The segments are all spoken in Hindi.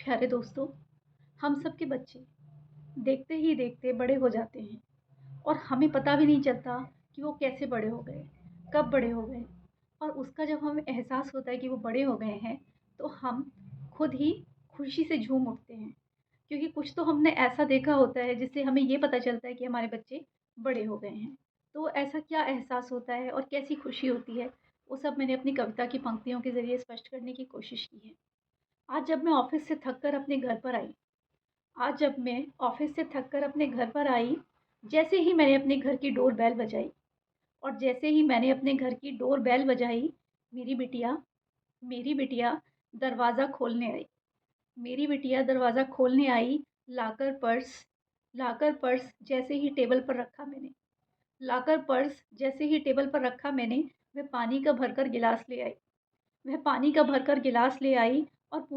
प्यारे दोस्तों, हम सब के बच्चे देखते ही देखते बड़े हो जाते हैं और हमें पता भी नहीं चलता कि वो कैसे बड़े हो गए, कब बड़े हो गए। और उसका जब हमें एहसास होता है कि वो बड़े हो गए हैं, तो हम खुद ही खुशी से झूम उठते हैं, क्योंकि कुछ तो हमने ऐसा देखा होता है जिससे हमें ये पता चलता है कि हमारे बच्चे बड़े हो गए हैं। तो ऐसा क्या एहसास होता है और कैसी खुशी होती है, वो सब मैंने अपनी कविता की पंक्तियों के ज़रिए स्पष्ट करने की कोशिश की है। आज जब मैं ऑफ़िस से थक कर अपने घर पर आई आज जब मैं ऑफिस से थक कर अपने घर पर आई, जैसे ही मैंने अपने घर की डोर बेल बजाई और जैसे ही मैंने अपने घर की डोर बेल बजाई, मेरी बिटिया मेरी बिटिया दरवाज़ा खोलने आई। मेरी बिटिया दरवाज़ा खोलने आई, लाकर पर्स जैसे ही टेबल पर रखा मैंने लाकर पर्स जैसे ही टेबल पर रखा मैंने, वह पानी का भरकर गिलास ले आई। वह पानी का भरकर गिलास ले आई और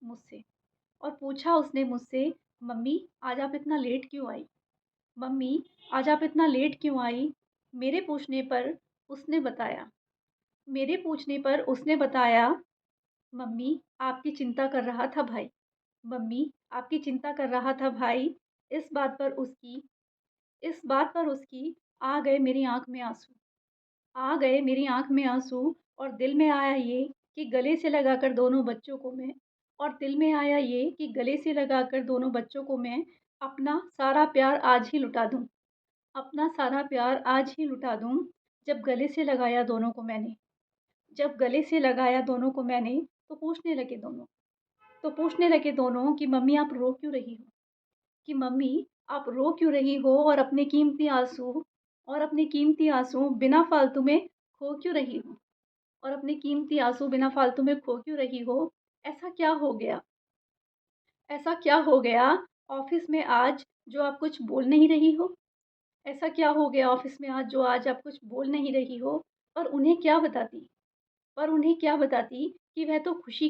मुझसे पूछा उसने मुझसे, मम्मी आज आप इतना लेट क्यों आई? मम्मी आज आप इतना लेट क्यों आई? मेरे पूछने पर उसने बताया मेरे पूछने पर उसने बताया, मम्मी आपकी चिंता कर रहा था भाई। मम्मी आपकी चिंता कर रहा था भाई। इस बात पर उसकी इस बात पर उसकी आ गए मेरी आँख में आँसू आ गए मेरी आँख में आँसू और दिल में आया ये कि गले से लगाकर दोनों बच्चों को मैं और दिल में आया ये कि गले से लगाकर दोनों बच्चों को मैं अपना सारा प्यार आज ही लुटा दूँ अपना सारा प्यार आज ही लुटा दूँ। जब गले से लगाया दोनों को मैंने जब गले से लगाया दोनों को मैंने, तो पूछने लगे दोनों कि मम्मी आप रो क्यों रही हो? कि मम्मी आप रो क्यों रही हो और अपने कीमती आँसू बिना फालतू में खो क्यों रही हो? और अपने कीमती आँसू बिना फालतू में खो क्यों रही हो? ऐसा क्या हो गया? ऐसा क्या हो गया ऑफ़िस में आज जो आप कुछ बोल नहीं रही हो? ऐसा क्या हो गया ऑफ़िस में आज आप कुछ बोल नहीं रही हो? पर उन्हें क्या बताती कि वह तो खुशी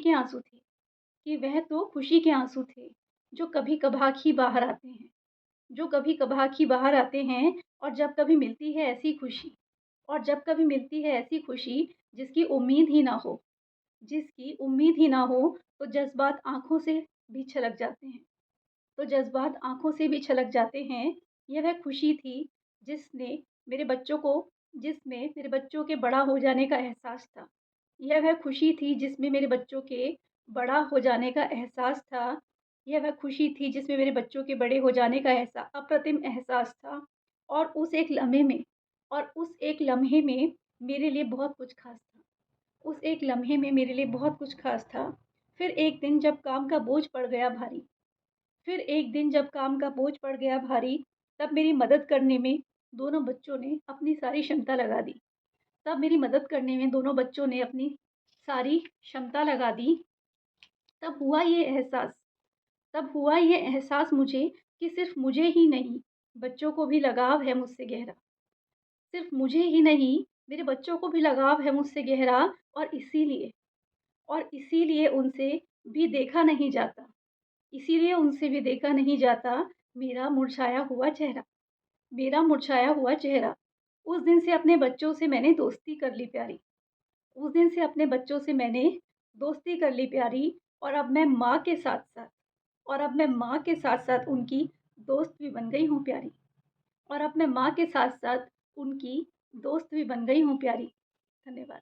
के आँसू थे, जो कभी-कभार ही बाहर आते हैं। और जब कभी मिलती है ऐसी खुशी जिसकी उम्मीद ही ना हो तो जज़्बात आँखों से भी छलक जाते हैं। ये वह खुशी थी जिसने मेरे बच्चों को जिसमें मेरे बच्चों के बड़ा हो जाने का एहसास था। यह वह खुशी थी जिसमें मेरे बच्चों के बड़ा हो जाने का एहसास था। यह वह खुशी थी जिसमें मेरे बच्चों के बड़े हो जाने का अप्रतिम एहसास था। और उस एक लम्हे में मेरे लिए बहुत कुछ ख़ास था। फिर एक दिन जब काम का बोझ पड़ गया भारी तब मेरी मदद करने में दोनों बच्चों ने अपनी सारी क्षमता लगा दी। सारी क्षमता लगा दी। तब हुआ ये एहसास मुझे कि सिर्फ़ मुझे ही नहीं, बच्चों को भी लगाव है मुझसे गहरा। सिर्फ़ मुझे ही नहीं, मेरे बच्चों को भी लगाव है मुझसे गहरा। और इसीलिए उनसे भी देखा नहीं जाता मेरा मुरझाया हुआ चेहरा। उस दिन से अपने बच्चों से मैंने दोस्ती कर ली प्यारी और अब मैं माँ के साथ-साथ उनकी दोस्त भी बन गई हूँ प्यारी। और अब मैं माँ के साथ-साथ उनकी दोस्त भी बन गई हूँ प्यारी। धन्यवाद।